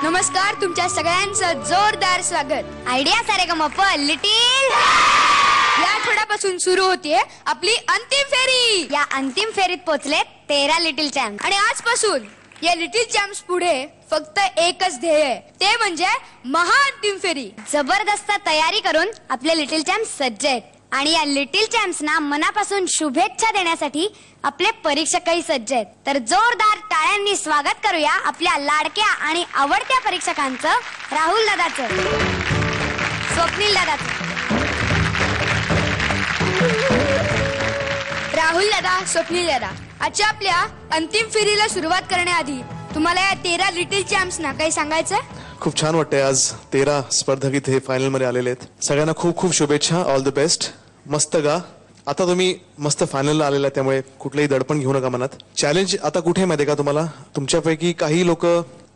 नमस्कार, तुमच्या सगळ्यांचं जोरदार स्वागत आयडिया सारेगमप लिटिल या आठवड्यापासून सुरू होतीये आपली अंतिम फेरी. या अंतिम फेरीत पोहोचले 13 लिटिल चॅम्प आणि आजपासून या लिटिल चॅम्प्स पुढे फक्त एकच ध्येय आहे, ते म्हणजे महाअंतिम फेरी. जबरदस्त तयारी करून आपले लिटिल चॅम्प्स सज्ज आहेत आणि या लिटिल चॅम्प्सना मनापासून शुभेच्छा देण्यासाठी आपले परीक्षकही सज्ज आहेत. तर जोरदार टाळ्यांनी स्वागत करूया आपल्या लाडक्या आणि आवडत्या परीक्षकांचं, राहुल दादाचं, स्वप्नील दादाचं. राहुल दादा, स्वप्नील दादा, आजच्या आपल्या अंतिम फेरीला सुरुवात करण्याआधी तुम्हाला या 13 लिटिल चॅम्प्सना काही सांगायचंय? खूप छान वाटतंय. आज 13 स्पर्धक इथे फायनल मध्ये आलेले आहेत. सगळ्यांना खूप खूप शुभेच्छा. All the best. मस्त गा. आता तुम्ही मस्त फायनलला आलेला, त्यामुळे कुठलंही दडपण घेऊ नका मनात. चॅलेंज आता कुठे माहिती का तुम्हाला? तुमच्यापैकी काही लोक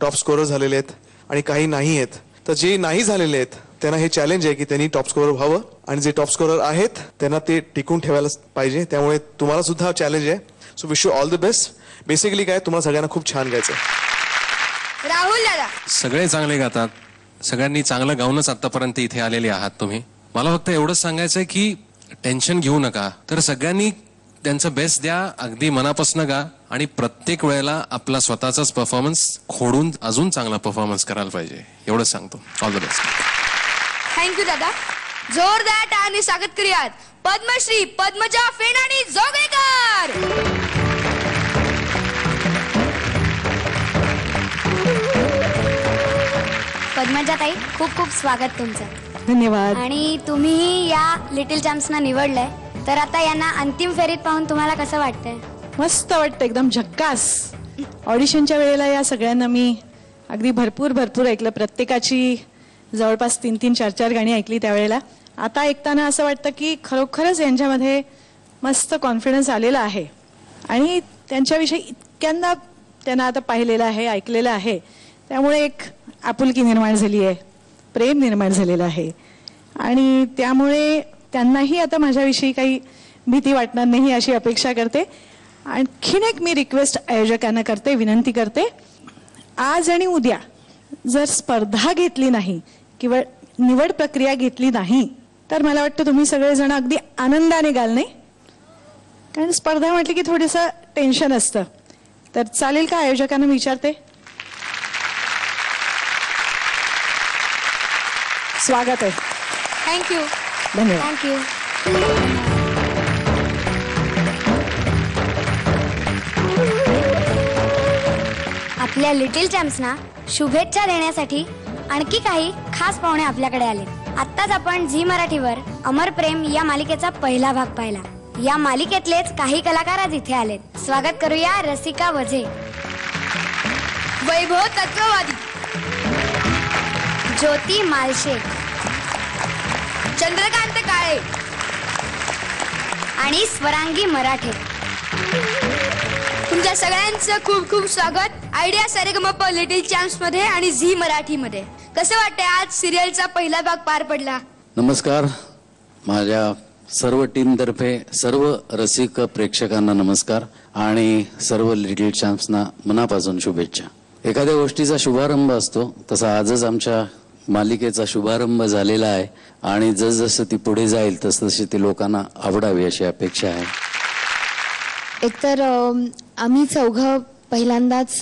टॉप स्कोरर झालेले आहेत आणि काही नाही आहेत. तर जे नाही झालेले आहेत त्यांना हे चॅलेंज आहे की त्यांनी टॉप स्कोरर व्हावं आणि जे टॉप स्कोरर आहेत त्यांना ते टिकून ठेवायला पाहिजे. त्यामुळे तुम्हाला सुद्धा चॅलेंज आहे. So wish you all the best. Basically काय, तुम्हाला सगळ्यांना खूप छान गायचं. राहुल दादा, सगळे चांगले गातात, सगळ्यांनी चांगलं गाऊनच आतापर्यंत इथे आलेले आहात तुम्ही. मला फक्त एवढंच सांगायचंय की टेन्शन घेऊ नका. तर सगळ्यांनी त्यांचं बेस्ट द्या, अगदी मनापासून गा आणि प्रत्येक वेळेला आपला स्वतःचाच परफॉर्मन्स खोडून अजून चांगला परफॉर्मन्स करायला पाहिजे. एवढंच सांगतो. All the best. थँक्यू दादा. जोरदार टाळ्यांनी स्वागत करूयात पद्मश्री पद्मजा फेणाणी जोगळेकर. पद्मजा ताई, खूप खूप स्वागत तुमचं. धन्यवाद. आणि तुम्ही या लिटिल चॅम्प्सना निवडलंय, तर आता यांना अंतिम फेरीत पाहून तुम्हाला कसं वाटतंय? मस्त वाटतं, एकदम झक्कास. ऑडिशनच्या वेळेला या सगळ्यांना मी अगदी भरपूर ऐकलं. प्रत्येकाची जवळपास 3-3, 4-4 गाणी ऐकली त्यावेळेला. आता ऐकताना असं वाटतं की खरोखरच यांच्यामध्ये मस्त कॉन्फिडन्स आलेला आहे आणि त्यांच्याविषयी इतक्यांदा त्यांना आता पाहिलेलं आहे, ऐकलेलं आहे. त्यामुळे एक आपुलकी निर्माण झाली आहे, प्रेम निर्माण झालेलं आहे आणि त्यामुळे त्यांनाही आता माझ्याविषयी काही भीती वाटणार नाही अशी अपेक्षा करते. आणखीन एक मी रिक्वेस्ट आयोजकांना करते, विनंती करते, आज आणि उद्या जर स्पर्धा घेतली नाही किंवा निवड प्रक्रिया घेतली नाही तर मला वाटतं तुम्ही सगळेजण अगदी आनंदाने गाल, नाही? कारण स्पर्धा म्हटली की थोडंसं टेन्शन असतं. तर चालेल का? आयोजकांना मी विचारते. स्वागत आहे. थँक्यू. धन्यवाद. थँक्यू. आपल्या लिटिल चॅम्प्सना शुभेच्छा देण्यासाठी आणखी काही खास पाहुणे आपल्याकडे आले. आत्ताच आपण झी मराठीवर अमर प्रेम या मालिकेचा पहिला भाग पाहिला. या मालिकेतलेच काही कलाकार आज इथे आलेत. स्वागत करूया रसिका वझे, वैभव तत्ववादी, ज्योती मालशे, चंद्रकांत काळे आणि स्वरांगी मराठे. तुमच्या सगळ्यांचं खूप खूप स्वागत आयडिया सारेगमप लिटिल चॅम्प्स मध्ये आणि झी मराठी मध्ये. कसं वाटतंय? आज सिरियलचा पहिला भाग पार पडला. नमस्कार. माझ्या सर्व टीम तर्फे सर्व रसिक प्रेक्षकांना नमस्कार आणि सर्व लिटिल चॅम्प्सना मनापासून शुभेच्छा. एखाद्या गोष्टीचा शुभारंभ असतो, तसा आजच आमच्या मालिकेचा शुभारंभ झालेला आहे आणि जसजसं ती पुढे जाईल तसतशी ती लोकांना आवडावी अशी अपेक्षा आहे. एकतर आम्ही चौघं पहिल्यांदाच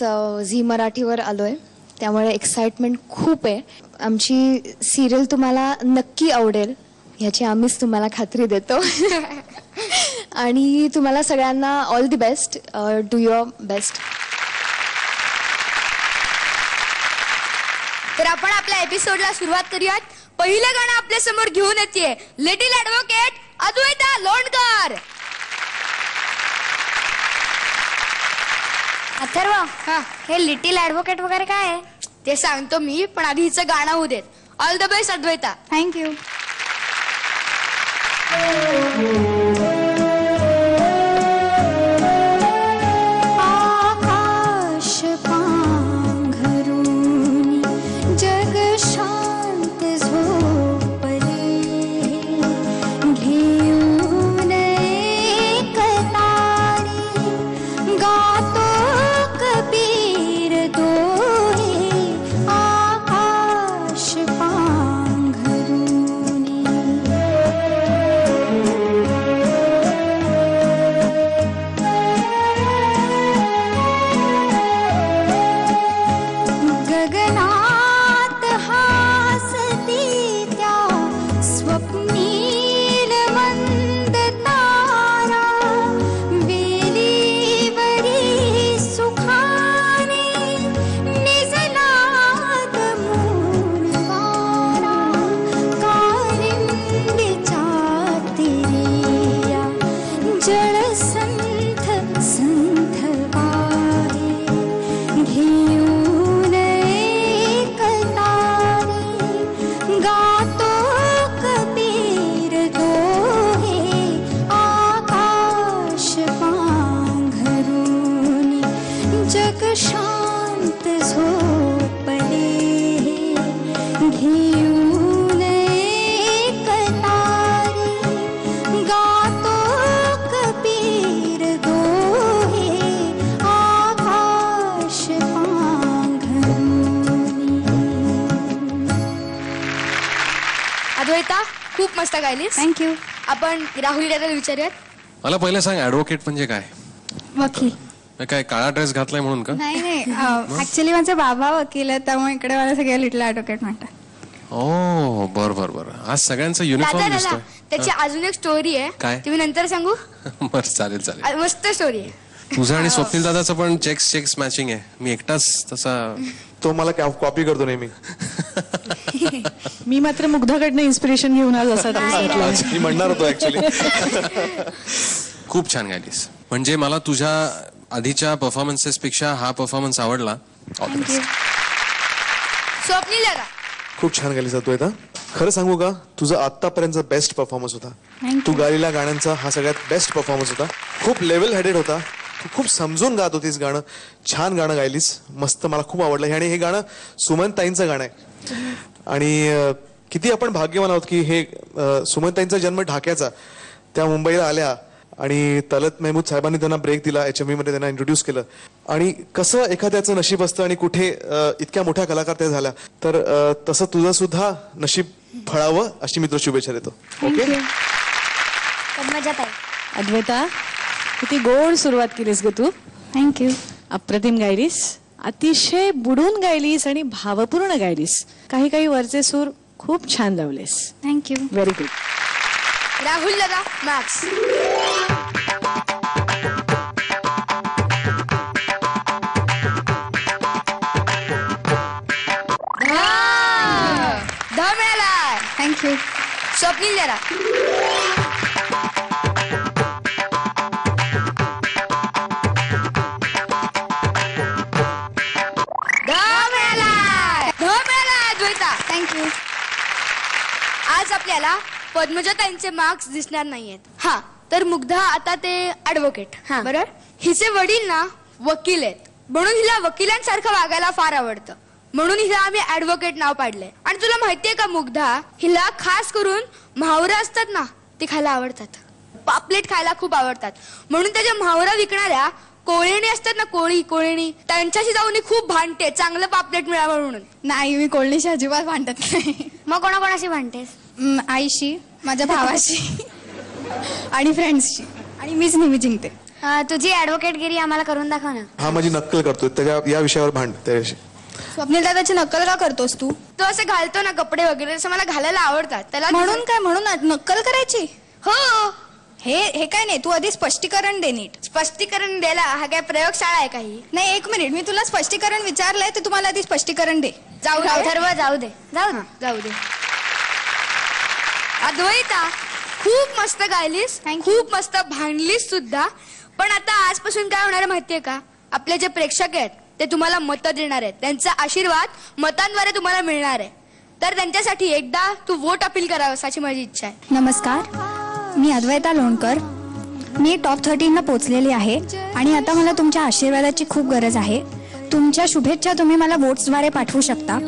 झी मराठीवर आलोय, त्यामुळे एक्साइटमेंट खूप आहे. आमची सिरियल तुम्हाला नक्की आवडेल ह्याची आम्हीच तुम्हाला खात्री देतो. आणि तुम्हाला सगळ्यांना all the best. Do your best. तर आपण आपल्या एपिसोडला सुरुवात करूयात. पहिलं गाणं आपल्या समोर घेऊन येते लिटिल ऍडव्होकेट अद्वैता लोणकर. अथर्व, हे लिटिल ऍडव्होकेट वगैरे काय आहे ते सांगतो मी, पण आधी हिचं गाणं होऊ देत. All the best Advaita. Thank you. जग शांत झोपले खूप मस्त गायलीस. थँक्यू. आपण राहुल दादाला विचारूयात. मला पहिलं सांग ऍडव्होकेट म्हणजे काय? वकील. काय काळा ड्रेस घातलाय म्हणून का? नाही ऍक्च्युली माझे बाबा वकील आहेत, त्यामुळे इकडे मला सगळे लिटल ऍडव्होकेट म्हणतात. ओ बर आज सगळ्यांचा दादा युनिफॉर्म दादा दिसतोय. त्याची अजून एक स्टोरी आहे. काय? तुम्ही नंतर सांगू. बरं चालेल. मस्त स्टोरी आहे. तुझं आणि स्वप्नील दादाचं पण चेक्स मॅचिंग आहे. मी एकटाच तसा. तो मला कॉपी करतो नेहमी. मी मात्र मुग्धाकडनं इन्स्पिरेशन घेऊन आज असं सांगितलं. मी म्हणणार होतो ऍक्च्युली. खूप छान गायलीस. म्हणजे मला तुझ्या आधीच्या परफॉर्मन्सेस पेक्षा हा परफॉर्मन्स आवडला. स्वप्नील दादा खूप छान गायली जातोय आता. खरं सांगू का, तुझा आतापर्यंतचा बेस्ट परफॉर्मन्स होता. तू गायलेल्या गाण्यांचा हा सगळ्यात बेस्ट परफॉर्मन्स होता. खूप लेवल हेडेड होता. तू खूप समजून गात होतीस गाणं. छान गाणं गायलीस. मस्त, मला खूप आवडलं. आणि हे गाणं सुमनताईंचं गाणं आहे. आणि किती आपण भाग्यवान आहोत की हे सुमनताईंचा जन्म ढाक्याचा, त्या मुंबईला आल्या आणि तलत महमूद साहेबांनी त्यांना ब्रेक दिला. HMV मध्ये त्यांना इंट्रोड्यूस केलं. आणि कसं एखाद्याचं नशीब असतं आणि कुठे इतक्या मोठ्या कलाकार त्या झाल्या, तर तसं तुझं सुद्धा नशीब फळावं अशी मी तुला शुभेच्छा देतो. ओके. मजात आहे. अद्वैता, किती गोड सुरुवात केलीस ग तू. थँक्यू. अप्रतिम गायलीस. अतिशय बुडून गायलीस आणि भावपूर्ण गायलीस. काही वरचे सूर खूप छान लावलेस. थँक्यू. Very good. राहुल दादा मॅक्स. दहा मिळाला. थँक्यू. स्वप्नील दादा. दहा मिळाला. द्वैता. थँक्यू. आज आपल्याला पद्मजाताईंचे मार्क्स दिसणार नाहीयेत. हा, तर मुग्धा आता ते ऍडव्होकेट. बरोबर. हिचे वडील ना वकील आहेत, म्हणून हिला वकिलांसारखं वागायला फार आवडतं. म्हणून हिला आम्ही ऍडव्होकेट नाव पाडलंय. आणि तुला माहितीये का मुग्धा, हिला खास करून म्हावरं असतात ना ते खायला आवडतात. पापलेट खायला खूप आवडतात. म्हणून त्याच्या म्हावरा विकणाऱ्या कोळणी असतात ना, कोळणी, त्यांच्याशी जाऊन ही खूप भांडते चांगलं पापलेट मिळावं म्हणून. नाही, मी कोळणीशी अजिबात भांडत नाही. मग कोणाकोणाशी भांडतेस? आईशी, माझ्या भावाशी आणि फ्रेंड्सशी. आणि मीच नेहमी जिंकते. तुझी ऍडव्होकेटगिरी आम्हाला करून दाखव ना. हा माझी नक्कल करतोय, त्याच्या या विषयावर भांड त्याच्याशी. स्वप्नील दादाची नक्कल का करतोस तू? तो असं घालतो ना कपडे वगैरे, असं मला घालायला आवडतात. त्याला म्हणून काय, म्हणून नक्कल करायची? हो. हे काय नाही, तू आधी स्पष्टीकरण दे नीट. स्पष्टीकरण द्यायला हा काय प्रयोगशाळा आहे काही? नाही, एक मिनिट, मी तुला स्पष्टीकरण विचारलंय, तर तुम्हाला आधी स्पष्टीकरण दे. जाऊ दे. अद्वैता, खूप मस्त गायलीस. खूप मस्त भांडलीस सुद्धा. पण आता आजपासून काय होणार माहितीये का, आपले जे प्रेक्षक आहेत ते तुम्हाला मतं देणार आहेत. त्यांचा आशीर्वाद मतांद्वारे तुम्हाला मिळणार आहे. तर त्यांच्यासाठी एकदा तू वोट अपील करावं अशी माझी इच्छा आहे. नमस्कार, मी अद्वैता लोणकर. मी टॉप 13ला पोहोचलेली आहे आणि आता मला तुमच्या आशीर्वादाची खूप गरज आहे. तुमच्या शुभेच्छा तुम्ही मला वोट्सद्वारे पाठवू शकता.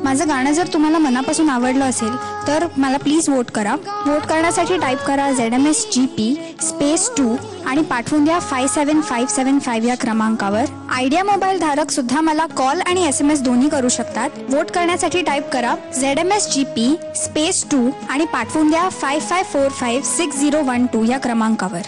माझं गाणं जर तुम्हाला मनापासून आवडलं असेल तर मला प्लीज वोट करा. वोट करण्यासाठी टाईप करा ZMSGP_2 आणि पाठवून द्या 57575 या क्रमांकावर. आयडिया मोबाईल धारक सुद्धा मला कॉल आणि SMS दोन्ही करू शकतात. वोट करण्यासाठी टाईप करा ZMSGP_2 आणि पाठवून द्या 55456012 या क्रमांकावर.